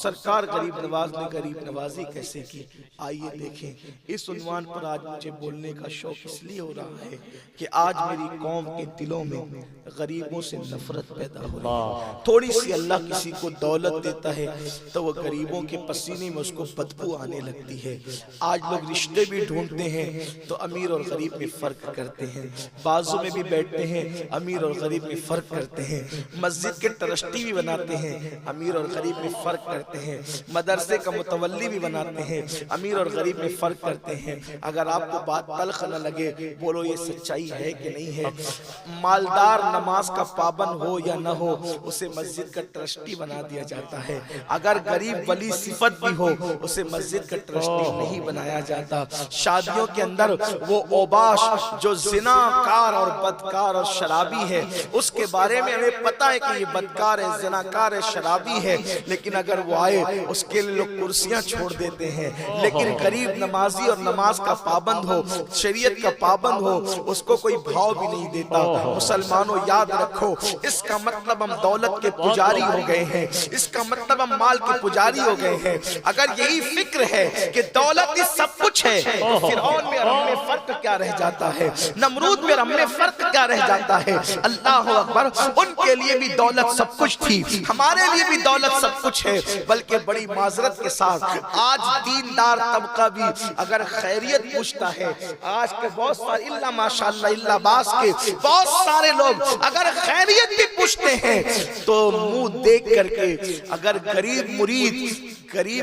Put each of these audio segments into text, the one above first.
سرکار غریب نواز نے غریب نوازی کیسے کی، آئیے دیکھیں۔ اس عنوان پر آج مجھے بولنے کا شوق اس لیے ہو رہا ہے کہ آج میری قوم کے دلوں میں غریبوں سے نفرت پیدا ہو رہی ہے۔ تھوڑی سی اللہ کسی کو دولت دیتا ہے تو وہ غریبوں کے پسینے میں اس کو بدبو آنے لگتی ہے۔ آج لوگ رشتے بھی ڈھونڈتے ہیں تو امیر اور غریب میں فرق کرتے ہیں، بازو میں بھی بیٹھتے ہیں امیر اور غریب میں فرق کرتے ہیں، مسجد کے ٹرسٹی بھی بناتے ہیں امیر اور غریب میں فرق کرتے ہیں، مدرسے کا متولی بھی بناتے ہیں امیر اور غریب میں فرق کرتے ہیں۔ اگر آپ کو بات تلخ نہ لگے بولو یہ سچائی ہے کہ نہیں ہے؟ مالدار نماز کا پابند ہو یا نہ ہو اسے مسجد کا ٹرسٹی بنا دیا جاتا ہے، اگر غریب ولی صفت بھی ہو اسے مسجد کا ٹرسٹی نہیں بنایا جاتا۔ شادیوں کے اندر وہ اوباش جو زناکار اور بدکار اور شرابی ہے اس کے بارے میں ہمیں پتا ہے کہ یہ بدکار ہے، زناکار ہے، شرابی ہے، لیکن اگر وہ آئے اس کے لیے لوگ کرسیاں چھوڑ دیتے ہیں۔ لیکن غریب نمازی اور نماز کا پابند ہو، شریعت کا پابند ہو، اس کو کوئی بھاؤ بھی نہیں دیتا۔ مسلمانوں یاد رکھو، اس کا مطلب ہم دولت کے پجاری ہو گئے ہیں، اس کا مطلب ہم مال کے پجاری ہو گئے ہیں۔ اگر یہی فکر ہے کہ دولت ہی سب کچھ ہے تو فرعون میں اور ہم میں فرق کیا رہ جاتا ہے، نمرود میں اور ہم میں فرق کیا رہ جاتا ہے؟ اللہ اکبر، ان کے لیے بھی دولت سب کچھ تھی، ہمارے لیے بھی دولت سب کچھ ہے۔ بلکہ بڑی معذرت کے ساتھ آج دیندار طبقہ بھی اگر خیریت پوچھتا ہے، آج کے بہت سارے اللہ ماشاءاللہ اللہ باس کے بہت سارے لوگ اگر خیریت بھی پوچھتے ہیں تو منہ دیکھ کر کے، اگر غریب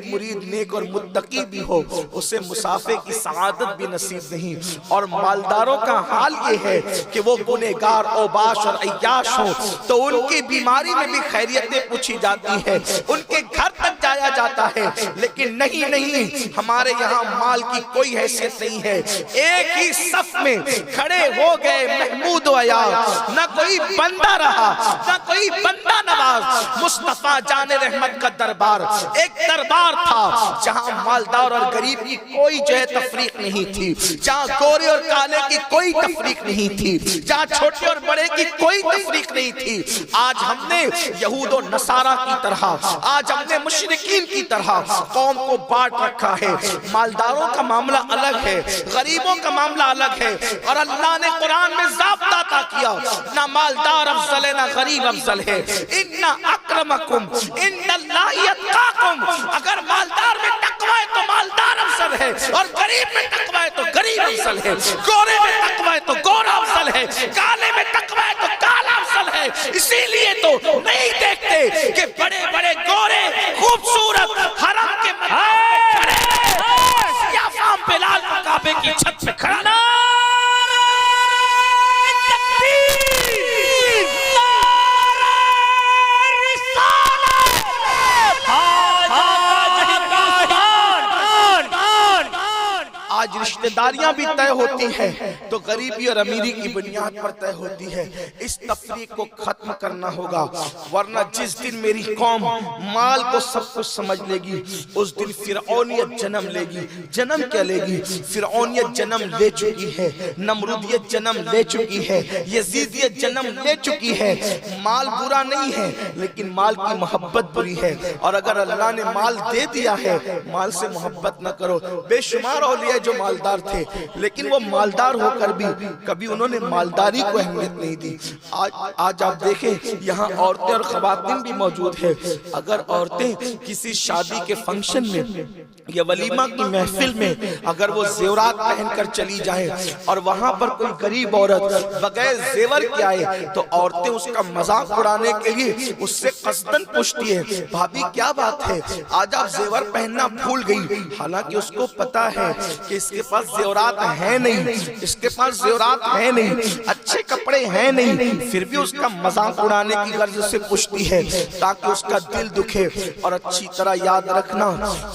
مرید نیک اور متقی بھی ہو اسے مسافے کی سعادت بھی نصیب نہیں۔ اور مالداروں کا حال یہ ہے کہ وہ گنہگار اوباش اور عیاش ہوں تو ان کی بیماری میں بھی خیریتیں پوچھی جاتی ہیں، ان کے گھر تک جایا جاتا ہے، لیکن نہیں ہمارے یہاں مال کی کوئی حیثیت نہیں ہے۔ ایک ہی صف میں کھڑے ہو گئے محمود و عیاض، نہ کوئی بندہ رہا نہ کوئی بندہ نواز۔ مصطفیٰ جان رحمت کا دربار ایک دربار تھا جہاں مالدار اور غریب کی کوئی تفریق نہیں تھی، جہاں گورے اور کالے کی کوئی تفریق نہیں تھی، جہاں چھوٹے اور بڑے کی کوئی تفریق نہیں تھی۔ آج ہم نے یہود و نصارہ کی طرح، آج ہم نے مشرکین کی طرح قوم کو بانٹ رکھا ہے۔ مالداروں کا معاملہ الگ ہے، غریبوں کا معاملہ الگ ہے، اور اللہ نے قرآن میں ضابطہ عطا کیا، نہ مالدار افضل ہے نہ غریب افضل ہے۔ ان اکرمکم عند اللہ اتقاکم، اگر مالدار میں تقوی ہے تو مالدار افضل ہے، اور غریب میں تقوی ہے تو غریب افضل ہے، گورے میں تقوی ہے تو گورا افضل ہے، کالے میں تقوی ہے تو کالا افضل ہے۔ اسی لیے تو نہیں دیکھتے کہ بڑے بڑے گورے خوبصورت حرم کے مقام پہ کھڑے، یا فام بلال کعبے کی چھت پہ کھڑا نا آج رشتہ داریاں بھی طے ہوتی ہیں تو غریبی اور امیری کی بنیاد پر طے ہوتی ہے۔ اس تفریق کو ختم کرنا ہوگا، ورنہ جس دن میری قوم مال کو سب کچھ سمجھ لے گی اس دن فرعونیت جنم لے گی۔ جنم کیا لے گی؟ فرعونیت جنم لے چکی ہے، نمرودیت جنم لے چکی ہے، یزیدیت جنم لے چکی ہے۔ مال برا نہیں ہے لیکن مال کی محبت بری ہے، اور اگر اللہ نے مال دے دیا ہے مال سے محبت نہ کرو۔ بے شمار اولیاء جو مالدار تھے لیکن وہ مالدار ہو کر بھی کبھی انہوں نے مالداری کو اہمیت نہیں دی۔ آج آپ دیکھیں یہاں عورتیں اور خواتین بھی موجود ہیں، اگر عورتیں کسی شادی کے فنکشن میں یا ولیمہ کی محفل میں اگر وہ زیورات پہن کر چلی جائیں اور وہاں پر کوئی غریب عورت بغیر زیور کے آئے تو عورتیں اس کا مذاق اڑانے کے لیے اس سے قصدن پوچھتی ہیں، بھابی کیا بات ہے آج آپ زیور پہننا بھول گئی؟ حالانکہ اس کو پتا ہے کہ اس کے پاس زیورات ہیں نہیں، اس کے پاس زیورات ہیں نہیں، اچھے کپڑے ہیں نہیں، پھر بھی اس کا مذاق اڑانے کی غرض سے پوچھتی ہے تاکہ اس کا دل دکھے۔ اور اچھی طرح یاد رکھنا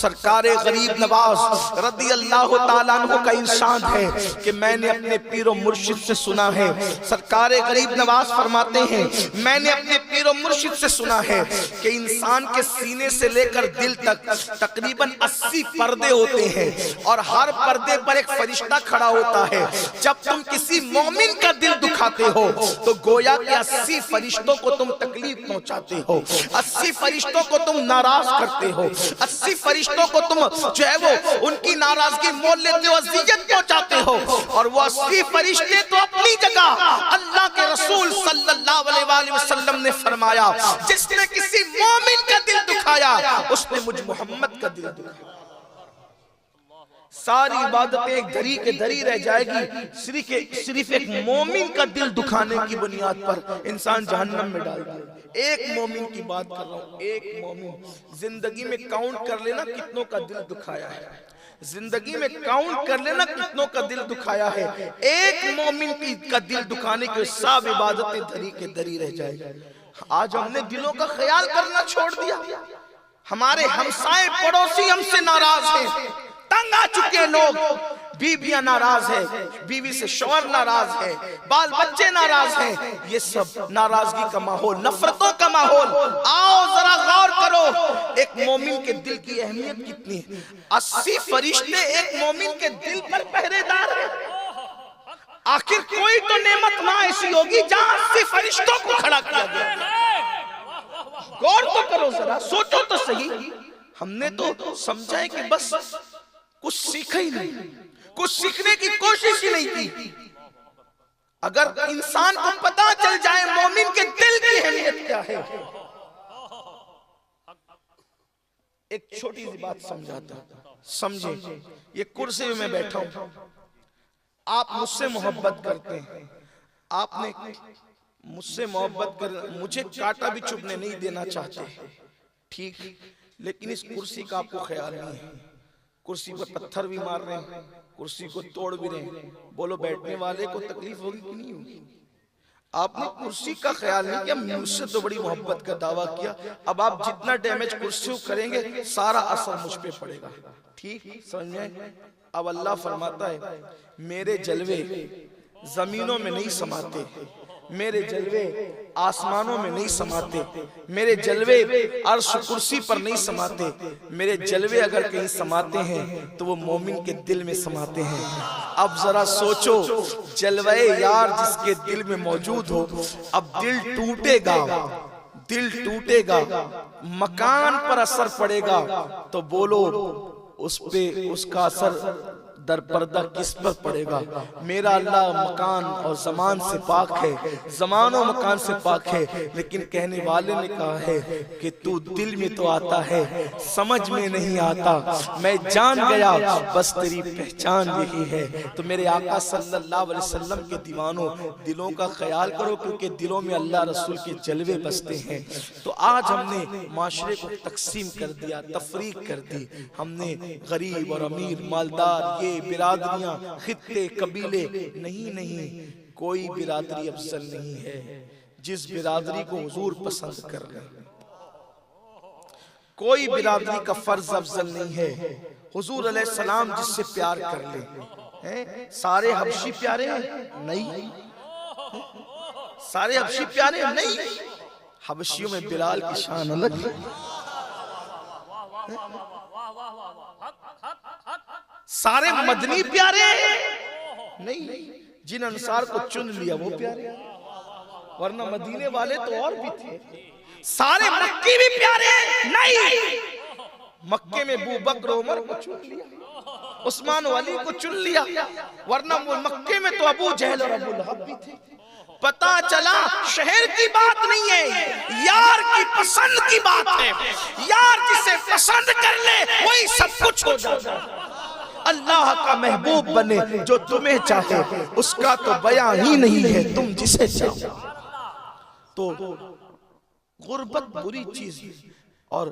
سرکار غریب نواز رضی اللہ تعالیٰ عنہ کا ارشاد ہے کہ میں نے اپنے پیر و مرشد سے سنا ہے، سرکار غریب نواز فرماتے ہیں میں نے اپنے پیر و مرشد سے سنا ہے کہ انسان کے سینے سے لے کر دل تک تقریباً 80 پردے ہوتے ہیں، اور ہر پردے پر ایک فرشتہ کھڑا ہوتا ہے. جب تم کسی مومن کا دل دکھاتے ہو تو گویا کہ 80 فرشتوں کو تم تکلیف پہنچاتے ہو, 80 فرشتوں کو تم ناراض کرتے ہو, 80 فرشتوں کو تم جو ہے وہ ان کی ناراضگی مول لیتے ہو, اذیت پہنچاتے ہو. اور وہ 80 فرشتے تو اپنی جگہ, اللہ کے رسول صلی اللہ علیہ وآلہ وسلم نے فرمایا جس نے کسی مومن کا دل دکھایا اس نے مجھ محمد کا دل دکھایا. ساری عبادتیں ایک دھری کے دھری رہ جائے گی, صرف ایک مومن کا دل دکھانے کی بنیاد پر انسان جہنم میں ڈال دے. ایک مومن کی بات کر رہا ہوں, ایک مومن. زندگی میں کاؤنٹ کر لینا کتنوں کا دل دکھایا ہے, زندگی میں کاؤنٹ کر لینا کتنوں کا دل دکھایا ہے. ایک مومن کا دل دکھانے کے سب عبادتیں دھری کے دھری رہ جائے گی. آج ہم نے دلوں کا خیال کرنا چھوڑ دیا. ہمارے ہمسائے پڑوسی ہم سے ناراض ہیں, تنگ آ چکے لوگ, بیویاں ناراض ہیں, بیوی سے شوہر ناراض ہے, بال بچے ناراض ہیں. یہ سب ناراضگی کا ماحول, نفرتوں کا ماحول. آؤ ذرا غور کرو ایک مومن کے دل کی اہمیت کتنی ہے. 80 فرشتے ایک مومن کے دل پر پہرے دار ہیں. آخر کوئی تو نعمت نہ ایسی ہوگی جہاں 80 فرشتوں کو کھڑا کیا گیا. غور تو کرو ذرا, سوچو تو صحیح. ہم نے تو سمجھا ہے کہ بس کچھ سیکھا ہی نہیں, کچھ سیکھنے کی کوشش ہی نہیں کی. اگر انسان کو پتا چل جائے مومن کے دل کی اہمیت کیا ہے. ایک چھوٹی سی بات سمجھاتا ہوں, سمجھیں. یہ کرسی میں بیٹھا ہوں, آپ مجھ سے محبت کرتے ہیں, آپ نے مجھ سے محبت کر, مجھے کاٹا بھی چبھنے نہیں دینا چاہتے, ٹھیک, لیکن اس کرسی کا آپ کو خیال نہیں ہے. کرسی پر پتھر بھی مار رہے ہیں, کرسی کو توڑ بھی رہے ہیں. بولو بیٹھنے والے کو تکلیف ہوگی کہ نہیں ہوگی؟ آپ نے کرسی کا خیال نہیں کیا, مجھ سے تو بڑی محبت کا دعویٰ کیا. اب آپ جتنا ڈیمیج کرسی کو کریں گے سارا اثر مجھ پہ پڑے گا, ٹھیک, سمجھیں. اب اللہ فرماتا ہے میرے جلوے زمینوں میں نہیں سماتے, میرے جلوے آسمانوں میں نہیں سماتے, میرے جلوے عرش کرسی پر نہیں سماتے. میرے جلوے اگر کہیں سماتے ہیں تو وہ مومن کے دل میں سماتے ہیں. اب ذرا سوچو, جلوے یار جس کے دل میں موجود ہو, اب دل ٹوٹے گا, دل ٹوٹے گا, مکان پر اثر پڑے گا, تو بولو اس پہ اس کا اثر در پردہ کس پر پڑے گا؟ میرا اللہ مکان اور زمان سے پاک ہے, زمان و مکان سے پاک ہے, لیکن کہنے والے نے کہا ہے کہ تو دل میں تو آتا ہے, سمجھ میں نہیں آتا. میں جان گیا بس تیری پہچان یہی ہے. تو میرے آقا صلی اللہ علیہ وسلم کے دیوانوں, دلوں کا خیال کرو, کیونکہ دلوں میں اللہ رسول کے جلوے بستے ہیں. تو آج ہم نے معاشرے کو تقسیم کر دیا, تفریق کر دی. ہم نے غریب اور امیر, مالدار, یہ برادریاں, خطے, قبیلے, نہیں, کوئی برادری افضل نہیں ہے. جس برادری کو حضور پسند کر لیں, کوئی برادری کا فرض افضل نہیں ہے. حضور علیہ السلام جس سے پیار کر لیں. سارے حبشی پیارے ہیں نہیں, سارے حبشی پیارے ہیں نہیں. حبشیوں میں بلال کی شان الگ ہے. سارے مدنی پیارے ہیں نہیں, جن انصار کو چن لیا وہ پیارے ہیں, ورنہ مدینے والے تو اور بھی تھے. سارے مکی بھی پیارے ہیں نہیں, مکے میں ابو بکر عمر کو چن لیا, عثمان و علی کو چن لیا, ورنہ مکے میں تو ابو جہل اور ابو لہب بھی تھے. پتا چلا شہر کی بات نہیں ہے, یار کی پسند کی بات ہے. یار جسے پسند کر لے وہی سب کچھ ہو جاتا ہے. اللہ کا محبوب بنے جو تمہیں چاہے, اس کا تو بیان ہی نہیں ہے تم جسے چاہو. تو غربت بری چیز ہے, اور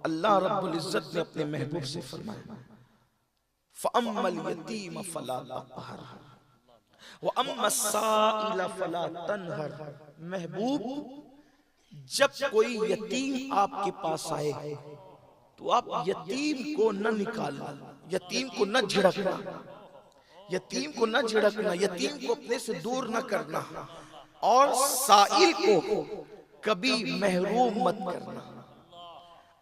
اللہ رب العزت نے اپنے محبوب سے فرمایا فَأَمَّا الْيَتِيمَ فَلَا تَقْهَرْ وَأَمَّا السَّائِلَ فَلَا تَنْهَرْ. محبوب جب کوئی یتیم آپ کے پاس آئے تو آپ یتیم کو نہ نکالنا, یتیم کو نہ جھڑکنا, یتیم کو نہ جھڑکنا, یتیم کو اپنے سے دور نہ کرنا, اور سائل کو کبھی محروم مت کرنا.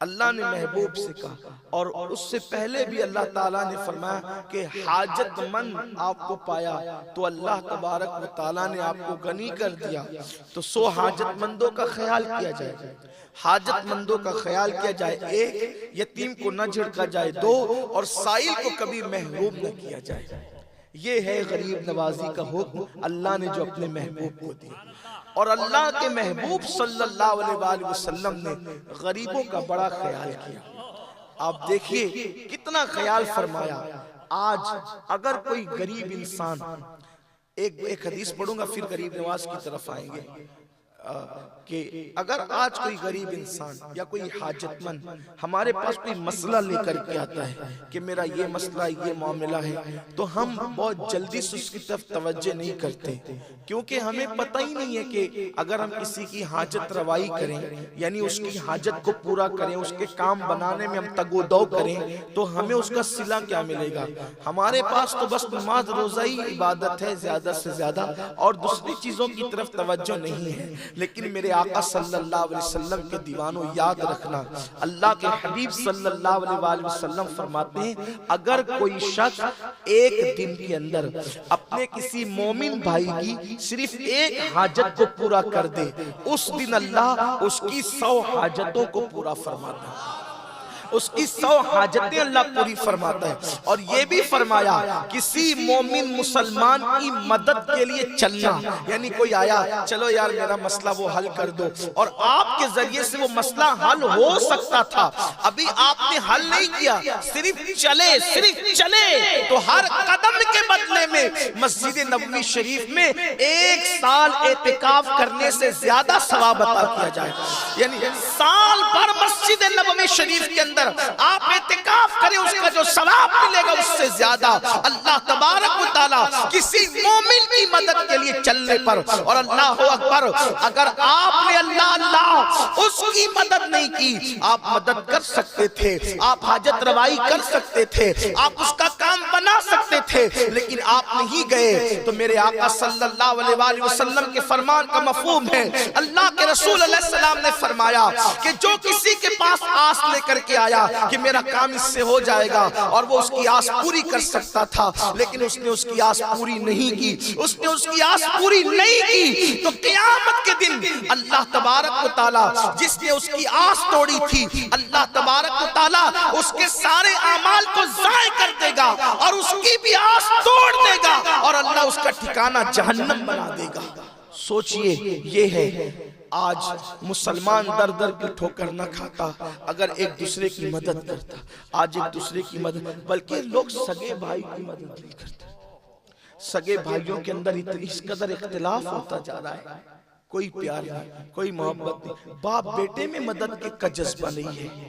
اللہ نے محبوب سے کہا، اور اس سے پہلے بھی اللہ تعالیٰ نے فرمایا کہ حاجت مند آپ کو پایا تو اللہ تبارک و تعالیٰ نے آپ کو غنی کر دیا، تو 100 حاجت مندوں کا خیال کیا جائے، حاجت مندوں کا خیال کیا جائے، ایک یتیم کو نہ جھڑکا جائے، 2 اور سائل کو کبھی محروم نہ کیا جائے۔ یہ ہے غریب نوازی کا حکم اللہ نے جو اپنے محبوب کو دیا، اور اللہ کے محبوب صلی اللہ علیہ وآلہ وسلم نے غریبوں کا بڑا خیال کیا۔ آپ دیکھیے کتنا خیال فرمایا۔ آج اگر کوئی غریب انسان، ایک حدیث پڑھوں گا پھر غریب نواز کی طرف آئیں گے، کہ اگر آج کوئی غریب انسان یا کوئی حاجت مند ہمارے پاس کوئی مسئلہ لے کر کے آتا ہے کہ میرا یہ مسئلہ، یہ معاملہ ہے، تو ہم بہت جلدی سے اس کی طرف توجہ نہیں کرتے، کیونکہ ہمیں پتہ ہی نہیں ہے کہ اگر ہم کسی کی حاجت روائی کریں، یعنی اس کی حاجت کو پورا کریں، اس کے کام بنانے میں ہم تگ و دو کریں، تو ہمیں اس کا صلہ کیا ملے گا؟ ہمارے پاس تو بس نماز روزہ ہی عبادت ہے زیادہ سے زیادہ، اور دوسری چیزوں کی طرف توجہ نہیں ہے۔ لیکن میرے آقا صلی اللہ علیہ وسلم کے دیوانوں یاد رکھنا، اللہ کے حبیب صلی اللہ علیہ وآلہ وسلم فرماتے ہیں اگر کوئی شخص ایک دن کے اندر اپنے کسی مومن بھائی کی صرف ایک حاجت کو پورا کر دے، اس دن اللہ اس کی 100 حاجتوں کو پورا فرماتا ہے، اس کی 100 حاجتیں اللہ پوری فرماتا ہے۔ اور یہ بھی فرمایا کسی مومن مسلمان کی مدد کے لیے چلنا، یعنی کوئی آیا چلو یار میرا مسئلہ وہ حل کر دو، اور آپ کے ذریعے سے وہ مسئلہ حل ہو سکتا تھا، ابھی آپ نے حل نہیں کیا، صرف چلے تو ہر قدم کے بدلے میں مسجد نبوی شریف میں 1 سال اعتکاف کرنے سے زیادہ ثواب عطا کیا جائے۔ یعنی سال بھر مسجد نبوی شریف کے اندر آپ اعتکاف کریں، اس کا جو ثواب ملے گا اس سے زیادہ اللہ تبارک و تعالی کسی مومن کی مدد کے لیے چلنے پر، اور اللہ اکبر، اگر آپ نے اللہ اس کی مدد نہیں کی، آپ مدد کر سکتے تھے، آپ حاجت روائی کر سکتے تھے، آپ اس کا کام بنا سکتے تھے، لیکن آپ نہیں گئے، تو میرے آقا صلی اللہ علیہ وآلہ وسلم کے فرمان کا مفہوم ہے، اللہ کے رسول علیہ السلام نے فرمایا کہ جو کسی کے پاس آس لے کر کے آیا کہ میرا کام اس سے ہو جائے گا، اور وہ اس کی آس پوری کر سکتا تھا، لیکن اس نے اس کی آس پوری نہیں کی، اس نے اس کی آس پوری نہیں کی، تو قیامت کے دن اللہ تبارک و تعالی جس نے اس کی آس توڑی تھی، اللہ تبارک و تعالی اس کے سارے اعمال کو ضائع کر دے گا، اور اس کی بھی آس توڑ دے گا، اور اللہ اس کا ٹھکانہ جہنم بنا دے گا۔ سوچئے یہ ہے آج مسلمان در در کی ٹھوکر نہ کھاتا اگر ایک دوسرے کی مدد کرتا، آج ایک دوسرے کی مدد، بلکہ لوگ سگے بھائی کی مدد نہیں کرتے، سگے بھائیوں کے اندر اس قدر اختلاف ہوتا جا رہا ہے، کوئی پیار نہیں، کوئی محبت نہیں، باپ بیٹے میں مدد کا جذبہ نہیں ہے۔